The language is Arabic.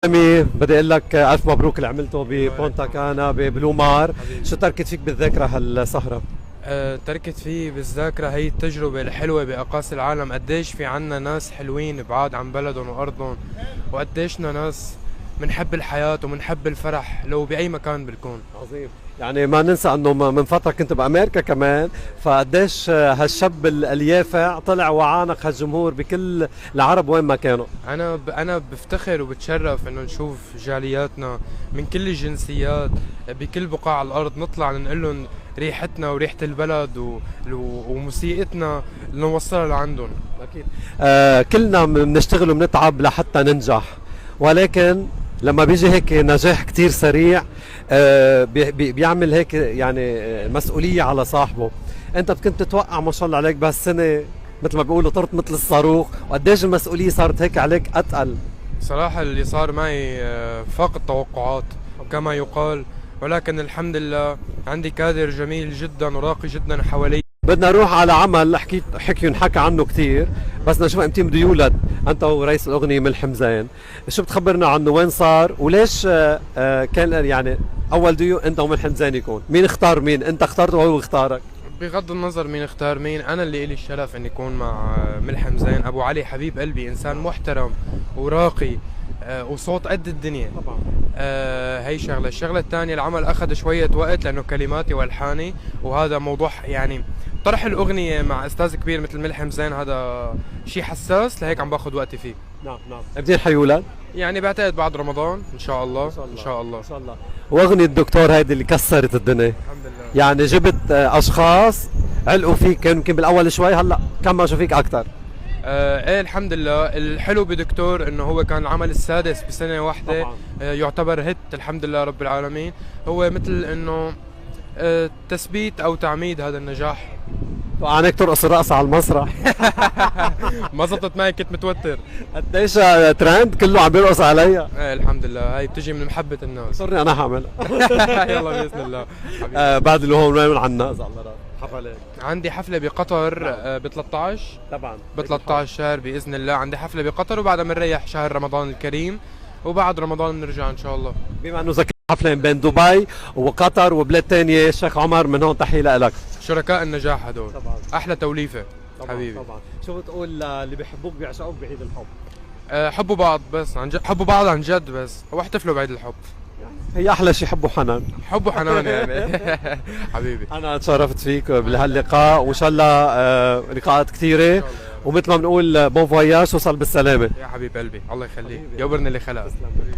أمي بدي أقول لك ألف مبروك اللي عملته ببونتا كانا ببلومار. شو تركت فيك بالذاكرة هالسهرة؟ تركت فيه بالذاكرة هي التجربة الحلوة بأقاصي العالم. قديش في عنا ناس حلوين بعاد عن بلدهم وأرضهم، وقديشنا ناس منحب الحياة ومنحب الفرح لو بأي مكان بالكون. عظيم. يعني ما ننسى انه من فترة كنت بأمريكا كمان، فقديش هالشاب اليافع طلع وعانق هالجمهور بكل العرب وين ما كانوا. أنا بفتخر وبتشرف إنه نشوف جالياتنا من كل الجنسيات بكل بقاع الأرض نطلع ننقل لهم ريحتنا وريحة البلد وموسيقتنا نوصلها لعندهم. أكيد. كلنا بنشتغل وبنتعب لحتى ننجح، ولكن لما بيجي هيك نجاح كتير سريع بيعمل هيك يعني مسؤولية على صاحبه. انت كنت تتوقع ما شاء الله عليك بهالسنة مثل ما بيقولوا طرت مثل الصاروخ، وقديش المسؤولية صارت هيك عليك أتقل؟ صراحة اللي صار معي فاق التوقعات كما يقال، ولكن الحمد لله عندي كادر جميل جدا وراقي جدا حوالي. بدنا نروح على عمل حكي انحكى عنه كتير، بس بدنا نشوف امتى بده يولد انت ورئيس الاغنيه ملحم زين. شو بتخبرنا عنه؟ وين صار؟ وليش كان يعني اول ديو انت وملحم زين يكون؟ مين اختار مين؟ انت اخترته وهو اختارك؟ بغض النظر مين اختار مين، انا اللي الي الشرف اني اكون مع ملحم زين. ابو علي حبيب قلبي، انسان محترم وراقي وصوت قد الدنيا. طبعا. هي شغله. الشغله الثانيه، العمل اخذ شويه وقت لانه كلماتي والحاني، وهذا موضوع يعني طرح الاغنيه مع استاذ كبير مثل ملحم زين هذا شيء حساس، لهيك عم باخذ وقتي فيه. نعم. امتى حيولد؟ يعني بعتقد بعد رمضان ان شاء الله. ان شاء الله. واغنية الدكتور هيدي اللي كسرت الدنيا. الحمد لله. يعني جبت اشخاص علقوا فيك، كانوا يمكن بالاول شوي، هلا كمشوا فيك اكثر. ايه الحمد لله. الحلو بدكتور انه هو كان العمل السادس بسنه واحده. يعتبر هيت الحمد لله رب العالمين. هو مثل انه تثبيت او تعميد هذا النجاح. وعنك ترقص الرقصة على المسرح. ما زبطت معي، كنت متوتر. قديش ترند كله عم بيرقص عليا. ايه الحمد لله، هاي بتجي من محبة الناس. صرني انا حعملها. يلا بإذن الله. بعد اللي هون وين على الناس على الراس حفلات. عندي حفلة بقطر ب 13. طبعا ب 13 شهر بإذن الله عندي حفلة بقطر، وبعدها بنريح شهر رمضان الكريم، وبعد رمضان بنرجع إن شاء الله. بما انه ذكرت حفلة بين دبي وقطر وبلاد تانية، شيخ عمر من هون تحية لك. شركاء النجاح هدول. طبعا. أحلى توليفة. طبعا. حبيبي. طبعا. شو بتقول اللي بيحبوك بيعشقوك بعيد الحب؟ حبوا بعض بس عن جد، حبوا بعض عن جد بس، واحتفلوا بعيد الحب. هي احلى شيء حب وحنان. حب وحنان يعني. حبيبي. انا تشرفت فيك بهاللقاء، وان شاء الله لقاءات كثيره، ومثل ما بنقول بون فواياج، وصل بالسلامه يا حبيب قلبي، الله يخليك، يوبرني اللي خلق.